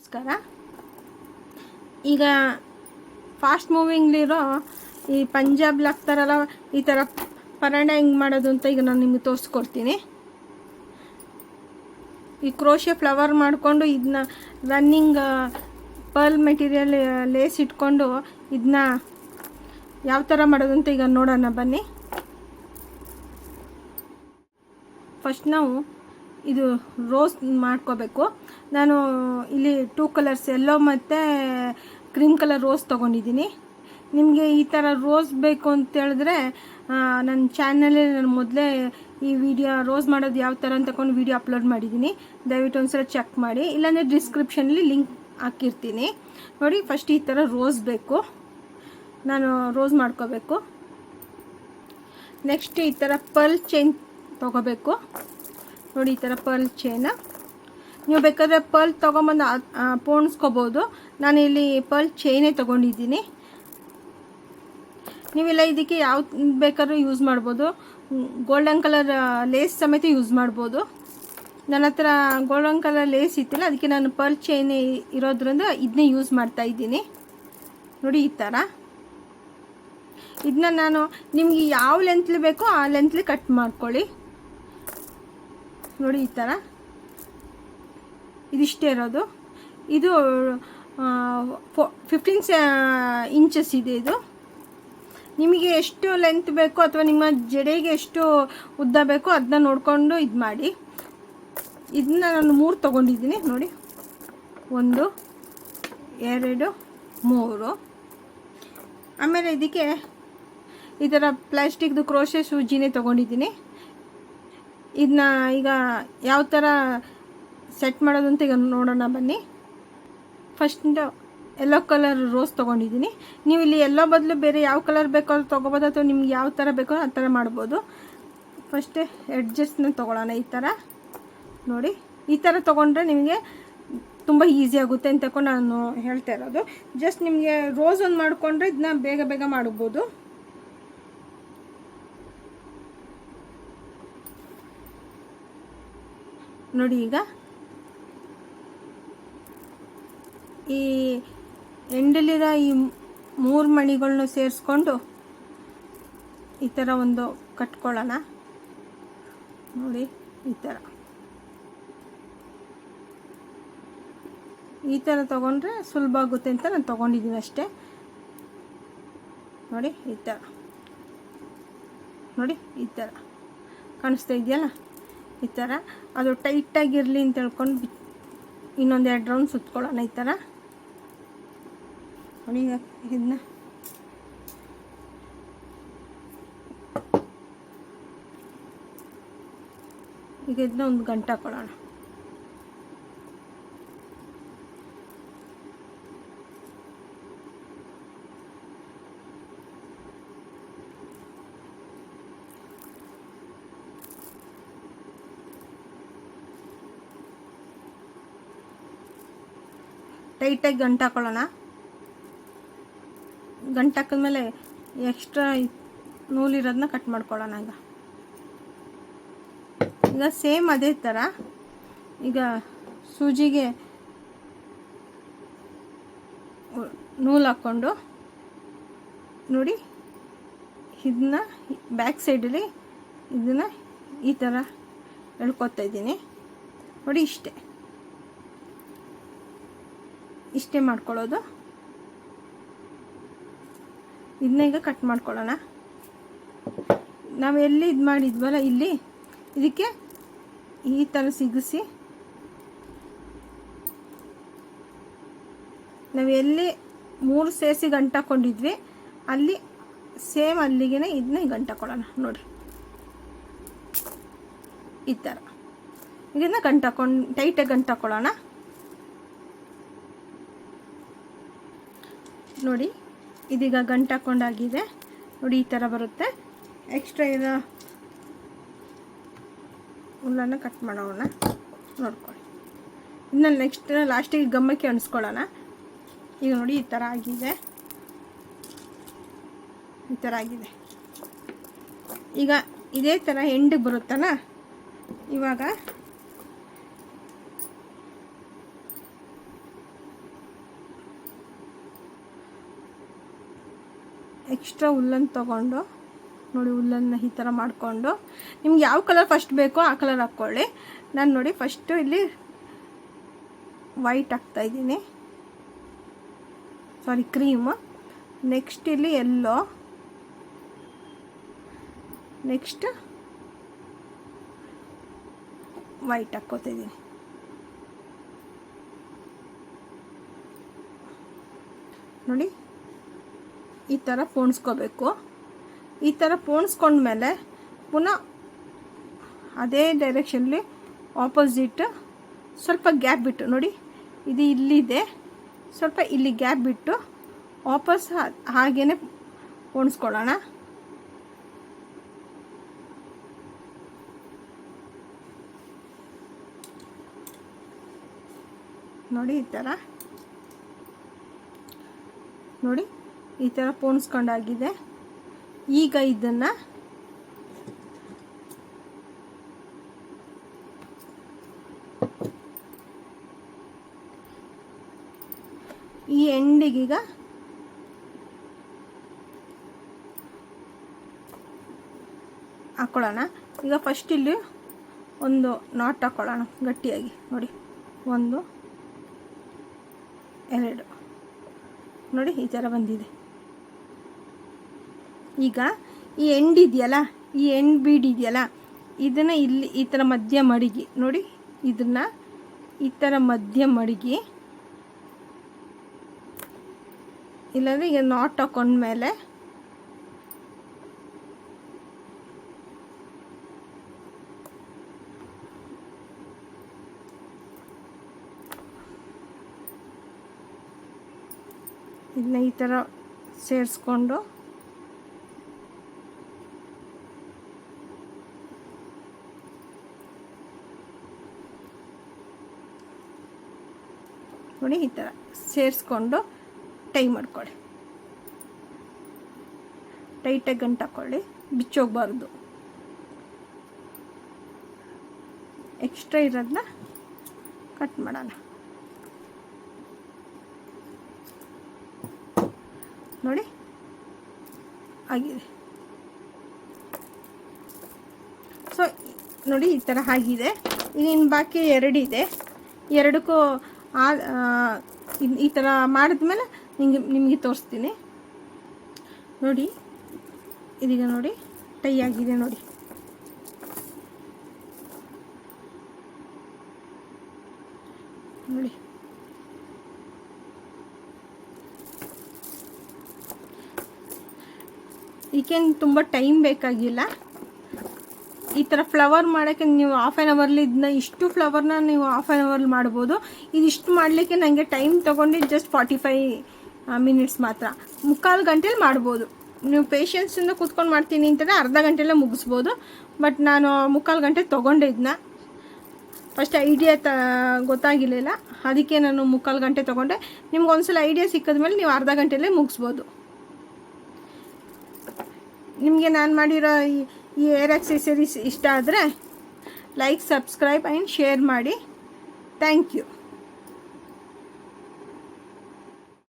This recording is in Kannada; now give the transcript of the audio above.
ನಮಸ್ಕಾರ. ಈಗ ಫಾಸ್ಟ್ ಮೂವಿಂಗ್ಲಿರೋ ಈ ಪಂಜಾಬ್ ಹಾಕ್ತಾರಲ್ಲ, ಈ ಥರ ಪರಾಣ ಹೆಂಗೆ ಮಾಡೋದು ಅಂತ ಈಗ ನಾನು ನಿಮಗೆ ತೋರಿಸ್ಕೊಡ್ತೀನಿ. ಈ ಕ್ರೋಶೆ ಫ್ಲವರ್ ಮಾಡಿಕೊಂಡು ಇದನ್ನ ರನ್ನಿಂಗ್ ಪರ್ಲ್ ಮೆಟೀರಿಯಲ್ ಲೇಸ್ ಇಟ್ಕೊಂಡು ಇದನ್ನ ಯಾವ ಥರ ಮಾಡೋದು ಅಂತ ಈಗ ನೋಡೋಣ ಬನ್ನಿ. ಫಸ್ಟ್ ನಾವು ಇದು ರೋಸ್ ಮಾಡ್ಕೋಬೇಕು. ನಾನು ಇಲ್ಲಿ 2 ಕಲರ್ಸ್, ಯೆಲ್ಲೋ ಮತ್ತು ಕ್ರೀಮ್ ಕಲರ್ ರೋಸ್ ತೊಗೊಂಡಿದ್ದೀನಿ. ನಿಮಗೆ ಈ ಥರ ರೋಸ್ ಬೇಕು ಅಂತ ಹೇಳಿದ್ರೆ ನನ್ನ ಚಾನಲಲ್ಲಿ ನಾನು ಮೊದಲೇ ಈ ವಿಡಿಯೋ ರೋಸ್ ಮಾಡೋದು ಯಾವ ಥರ ಅಂತ ತಗೊಂಡು ವಿಡಿಯೋ ಅಪ್ಲೋಡ್ ಮಾಡಿದ್ದೀನಿ. ದಯವಿಟ್ಟು ಒಂದ್ಸಲ ಚೆಕ್ ಮಾಡಿ, ಇಲ್ಲಾಂದರೆ ಡಿಸ್ಕ್ರಿಪ್ಷನಲ್ಲಿ ಲಿಂಕ್ ಹಾಕಿರ್ತೀನಿ ನೋಡಿ. ಫಸ್ಟ್ ಈ ಥರ ರೋಸ್ ಬೇಕು, ನಾನು ರೋಸ್ ಮಾಡ್ಕೋಬೇಕು. ನೆಕ್ಸ್ಟ್ ಈ ಥರ ಪರ್ಲ್ ಚೈನ್ ತೊಗೋಬೇಕು ನೋಡಿ. ಈ ಥರ ಪರ್ಲ್ ಚೈನ ನೀವು ಬೇಕಾದರೆ ಪರ್ಲ್ ತೊಗೊಂಬಂದು ಪೋಣಿಸ್ಕೋಬೋದು. ನಾನು ಇಲ್ಲಿ ಪರ್ಲ್ ಚೈನೇ ತೊಗೊಂಡಿದ್ದೀನಿ. ನೀವೆಲ್ಲ ಇದಕ್ಕೆ ಯಾವ ಬೇಕಾದ್ರೂ ಯೂಸ್ ಮಾಡ್ಬೋದು. ಗೋಲ್ಡನ್ ಕಲರ್ ಲೇಸ್ ಸಮೇತ ಯೂಸ್ ಮಾಡ್ಬೋದು. ನನ್ನ ಹತ್ರ ಗೋಲ್ಡನ್ ಕಲರ್ ಲೇಸ್ ಇತ್ತಿಲ್ಲ, ಅದಕ್ಕೆ ನಾನು ಪರ್ಲ್ ಚೈನ್ ಇರೋದ್ರಿಂದ ಇದನ್ನೇ ಯೂಸ್ ಮಾಡ್ತಾ ಇದ್ದೀನಿ ನೋಡಿ. ಈ ಥರ ಇದನ್ನ ನಾನು ನಿಮಗೆ ಯಾವ ಲೆಂತ್ಲಿ ಬೇಕೋ ಆ ಲೆಂತ್ಲಿ ಕಟ್ ಮಾಡ್ಕೊಳ್ಳಿ ನೋಡಿ. ಈ ಥರ ಇದಿಷ್ಟೇ ಇರೋದು. ಇದು 15 ಇಂಚಸ್ ಇದೆ. ಇದು ನಿಮಗೆ ಎಷ್ಟು ಲೆಂತ್ ಬೇಕೋ ಅಥವಾ ನಿಮ್ಮ ಜಡೆಗೆ ಎಷ್ಟು ಉದ್ದ ಬೇಕೋ ಅದನ್ನ ನೋಡಿಕೊಂಡು ಇದು ಮಾಡಿ. ಇದನ್ನ ನಾನು 3 ತೊಗೊಂಡಿದ್ದೀನಿ ನೋಡಿ. 1 2 3. ಆಮೇಲೆ ಇದಕ್ಕೆ ಈ ಥರ ಪ್ಲಾಸ್ಟಿಕ್ದು ಕ್ರೋಶೆ ಸೂಜಿನೇ ತೊಗೊಂಡಿದ್ದೀನಿ. ಇದನ್ನ ಈಗ ಯಾವ ಥರ ಸೆಟ್ ಮಾಡೋದು ಅಂತ ಈಗ ನೋಡೋಣ ಬನ್ನಿ. ಫಸ್ಟ್ ಯೆಲ್ಲೋ ಕಲರ್ ರೋಸ್ ತೊಗೊಂಡಿದ್ದೀನಿ. ನೀವು ಇಲ್ಲಿ ಯೆಲ್ಲೋ ಬದಲು ಬೇರೆ ಯಾವ ಕಲರ್ ಬೇಕೋ ಅದು ತೊಗೋಬೋದು, ಅಥವಾ ನಿಮ್ಗೆ ಯಾವ ಥರ ಬೇಕೋ ಆ ಥರ ಮಾಡ್ಬೋದು. ಫಸ್ಟೇ ಎಡ್ಜಸ್ಟ್ನ ತೊಗೊಳ್ಳೋಣ ಈ ಥರ ನೋಡಿ. ಈ ಥರ ತೊಗೊಂಡ್ರೆ ನಿಮಗೆ ತುಂಬ ಈಸಿ ಆಗುತ್ತೆ ಅಂತ ತಗೊಂಡು ನಾನು ಹೇಳ್ತಾ ಇರೋದು. ಜಸ್ಟ್ ನಿಮಗೆ ರೋಸ್ ಒಂದು ಮಾಡಿಕೊಂಡ್ರೆ ಇದನ್ನ ಬೇಗ ಬೇಗ ಮಾಡ್ಬೋದು ನೋಡಿ. ಈಗ ಈ ಎಂಡಲ್ಲಿರೋ ಈ 3 ಮಣಿಗಳನ್ನ ಸೇರಿಸ್ಕೊಂಡು ಈ ಥರ ಒಂದು ಕಟ್ಕೊಳ್ಳೋಣ ನೋಡಿ. ಈ ಥರ ತೊಗೊಂಡ್ರೆ ಸುಲಭ ಆಗುತ್ತೆ ಅಂತ ನಾನು ತೊಗೊಂಡಿದ್ದೀನಿ ಅಷ್ಟೇ ನೋಡಿ. ಈ ಥರ ನೋಡಿ, ಈ ಥರ ಕಾಣಿಸ್ತಾ ಇದೆಯಲ್ಲ. ಈ ಥರ ಅದು ಟೈಟಾಗಿರಲಿ ಅಂತ ಹೇಳ್ಕೊಂಡು ಇನ್ನೊಂದು 2 ರೌಂಡ್ ಸುತ್ಕೊಳ್ಳೋಣ ಈ ಥರ ನೋಡಿ. ಈಗ ಇದನ್ನ ಒಂದು ಗಂಟೆ ಹಾಕೊಳ್ಳೋಣ. ಟೈಟಾಗಿ ಗಂಟು ಹಾಕೊಳ್ಳೋಣ. ಗಂಟು ಹಾಕಿದ್ಮೇಲೆ ಎಕ್ಸ್ಟ್ರಾ ನೂಲಿರೋದನ್ನ ಕಟ್ ಮಾಡ್ಕೊಳ್ಳೋಣ. ಈಗ ಸೇಮ್ ಅದೇ ಥರ ಈಗ ಸೂಜಿಗೆ ನೂಲು ಹಾಕ್ಕೊಂಡು ನೋಡಿ, ಇದನ್ನ ಬ್ಯಾಕ್ ಸೈಡಲ್ಲಿ ಇದನ್ನು ಈ ಥರ ಎಳ್ಕೊತಾ ಇದ್ದೀನಿ ನೋಡಿ. ಇಷ್ಟೇ ಮಾಡ್ಕೊಳ್ಳೋದು. ಇದನ್ನ ಈಗ ಕಟ್ ಮಾಡ್ಕೊಳ್ಳೋಣ. ನಾವು ಎಲ್ಲಿ ಇದು ಮಾಡಿದ್ವಲ್ಲ ಇಲ್ಲಿ, ಇದಕ್ಕೆ ಈ ಥರ ಸಿಗಿಸಿ ನಾವು ಎಲ್ಲಿ 3 ಸೇರಿಸಿ ಗಂಟು ಹಾಕ್ಕೊಂಡಿದ್ವಿ ಅಲ್ಲಿ ಸೇಮ್ ಅಲ್ಲಿಗೆ ಇದನ್ನ ಗಂಟು ಹಾಕೊಳ್ಳೋಣ ನೋಡಿ. ಈ ಥರ ಇದನ್ನ ಗಂಟು ಹಾಕೊಂಡು ಟೈಟಾಗಿ ಗಂಟು ಹಾಕೊಳ್ಳೋಣ ನೋಡಿ. ಇದೀಗ ಗಂಟು ಹಾಕೊಂಡಾಗಿದೆ ನೋಡಿ. ಈ ಥರ ಬರುತ್ತೆ. ಎಕ್ಸ್ಟ್ರಾ ಇರೋ ಹುಲ್ಲನ್ನು ಕಟ್ ಮಾಡೋಣ ನೋಡ್ಕೊಳ್ಳಿ. ಇನ್ನು ನೆಕ್ಸ್ಟ್ ಲಾಸ್ಟಿಗೆ ಗಮ್ಮಕ್ಕೆ ಅಣಿಸ್ಕೊಳ್ಳೋಣ. ಈಗ ನೋಡಿ ಈ ಥರ ಆಗಿದೆ. ಈಗ ಇದೇ ಥರ ಎಂಡಿಗೆ ಬರುತ್ತಲ್ಲ. ಇವಾಗ ಎಕ್ಸ್ಟ್ರಾ ಹುಲ್ಲನ್ನು ತೊಗೊಂಡು ನೋಡಿ, ಹುಲ್ಲನ್ನು ಈ ಥರ ಮಾಡಿಕೊಂಡು ನಿಮ್ಗೆ ಯಾವ ಕಲರ್ ಫಸ್ಟ್ ಬೇಕೋ ಆ ಕಲರ್ ಹಾಕ್ಕೊಳ್ಳಿ. ನಾನು ನೋಡಿ ಫಸ್ಟು ಇಲ್ಲಿ ವೈಟ್ ಹಾಕ್ತಾಯಿದ್ದೀನಿ, ಸಾರಿ ಕ್ರೀಮ್. ನೆಕ್ಸ್ಟ್ ಇಲ್ಲಿ ಎಲ್ಲೋ, ನೆಕ್ಸ್ಟ್ ವೈಟ್ ಹಾಕ್ಕೋತಿದ್ದೀನಿ. ನೋಡಿ ಈ ಥರ ಪೋಣಿಸ್ಕೋಬೇಕು. ಈ ಥರ ಪೋಣಿಸ್ಕೊಂಡ್ಮೇಲೆ ಪುನಃ ಅದೇ ಡೈರೆಕ್ಷನ್ಲಿ ಆಪೋಸಿಟ್ ಸ್ವಲ್ಪ ಗ್ಯಾಪ್ ಬಿಟ್ಟು ನೋಡಿ, ಇದು ಇಲ್ಲಿದೆ, ಸ್ವಲ್ಪ ಇಲ್ಲಿ ಗ್ಯಾಪ್ ಬಿಟ್ಟು ವಾಪಸ್ ಹಾಗೇ ಪೋಣಿಸ್ಕೊಳ್ಳೋಣ. ನೋಡಿ ಈ ಥರ, ನೋಡಿ ಈ ಥರ ಪೋಣಿಸ್ಕೊಂಡಾಗಿದೆ. ಈಗ ಇದನ್ನು ಈ ಎಂಡಿಗೀಗ ಹಾಕ್ಕೊಳ್ಳೋಣ. ಈಗ ಫಸ್ಟ್ ಇಲ್ಲಿ ಒಂದು ನಾಟ್ ಹಾಕ್ಕೊಳ್ಳೋಣ ಗಟ್ಟಿಯಾಗಿ. ನೋಡಿ 1 2 ನೋಡಿ ಈ ಥರ ಬಂದಿದೆ. ಈಗ ಈ ಎಂಡ್ ಇದೆಯಲ್ಲ, ಈ ಎಂಡ್ ಬೀಡ್ ಇದೆಯಲ್ಲ, ಇದನ್ನು ಇಲ್ಲಿ ಈ ಥರ ಮಧ್ಯ ಮಡಗಿ ನೋಡಿ, ಇದನ್ನು ಈ ಥರ ಮಧ್ಯ ಮಡಗಿ, ಇಲ್ಲಾಂದರೆ ಈಗ ನಾಟ್ ಹಾಕೊಂಡ್ಮೇಲೆ ಇದನ್ನ ಈ ಥರ ಸೇರಿಸ್ಕೊಂಡು ನೋಡಿ ಈ ಥರ ಸೇರಿಸ್ಕೊಂಡು ಟೈ ಮಾಡ್ಕೊಳ್ಳಿ. ಟೈಟಾಗಿ ಗಂಟು ಹಾಕ್ಕೊಳ್ಳಿ, ಬಿಚ್ಚೋಗ್ಬಾರ್ದು. ಎಕ್ಸ್ಟ್ರಾ ಇರೋದನ್ನ ಕಟ್ ಮಾಡೋಣ. ನೋಡಿ ಆಗಿದೆ. ಸೊ ನೋಡಿ ಈ ಥರ ಆಗಿದೆ. ಈಗ ಇನ್ನು ಬಾಕಿ 2 ಇದೆ. ಎರಡಕ್ಕೂ ಈ ಥರ ಮಾಡಿದ್ಮೇಲೆ ನಿಮಗೆ ತೋರಿಸ್ತೀನಿ. ನೋಡಿ ಇದೀಗ ನೋಡಿ ಟೈ ಆಗಿದೆ. ನೋಡಿ ನೋಡಿ ಈಗೇನು ತುಂಬ ಟೈಮ್ ಬೇಕಾಗಿಲ್ಲ. ಈ ಥರ ಫ್ಲವರ್ ಮಾಡೋಕ್ಕೆ ನೀವು ಹಾಫ್ ಆನ್ ಅವರ್ಲಿ ಇದನ್ನ ಇಷ್ಟು ಫ್ಲವರ್ನ ನೀವು ಹಾಫ್ ಆನ್ ಅವರ್ಲಿ ಮಾಡ್ಬೋದು. ಇದಿಷ್ಟು ಮಾಡಲಿಕ್ಕೆ ನನಗೆ ಟೈಮ್ ತೊಗೊಂಡು ಜಸ್ಟ್ 45 ಮಿನಿಟ್ಸ್ ಮಾತ್ರ. 3/4 ಗಂಟೆಲಿ ಮಾಡ್ಬೋದು. ನೀವು ಪೇಷನ್ಸಿಂದ ಕೂತ್ಕೊಂಡು ಮಾಡ್ತೀನಿ ಅಂತಂದರೆ ಅರ್ಧ ಗಂಟೆಲ್ಲೇ ಮುಗಿಸ್ಬೋದು. ಬಟ್ ನಾನು 3/4 ಗಂಟೆ ತೊಗೊಂಡೆ ಇದನ್ನ. ಫಸ್ಟ್ ಐಡಿಯಾ ಗೊತ್ತಾಗಿರಲಿಲ್ಲ, ಅದಕ್ಕೆ ನಾನು 3/4 ಗಂಟೆ ತೊಗೊಂಡೆ. ನಿಮ್ಗೆ ಒಂದ್ಸಲ ಐಡಿಯಾ ಸಿಕ್ಕಿದ್ಮೇಲೆ ನೀವು ಅರ್ಧ ಗಂಟೆಲ್ಲೇ ಮುಗಿಸ್ಬೋದು. ನಿಮಗೆ ನಾನು ಮಾಡಿರೋ ಈ ಏರ್ ಆಕ್ಸೆಸರೀಸ್ ಇಷ್ಟ ಆದರೆ ಲೈಕ್, ಸಬ್ಸ್ಕ್ರೈಬ್ ಆ್ಯಂಡ್ ಶೇರ್ ಮಾಡಿ. Thank you.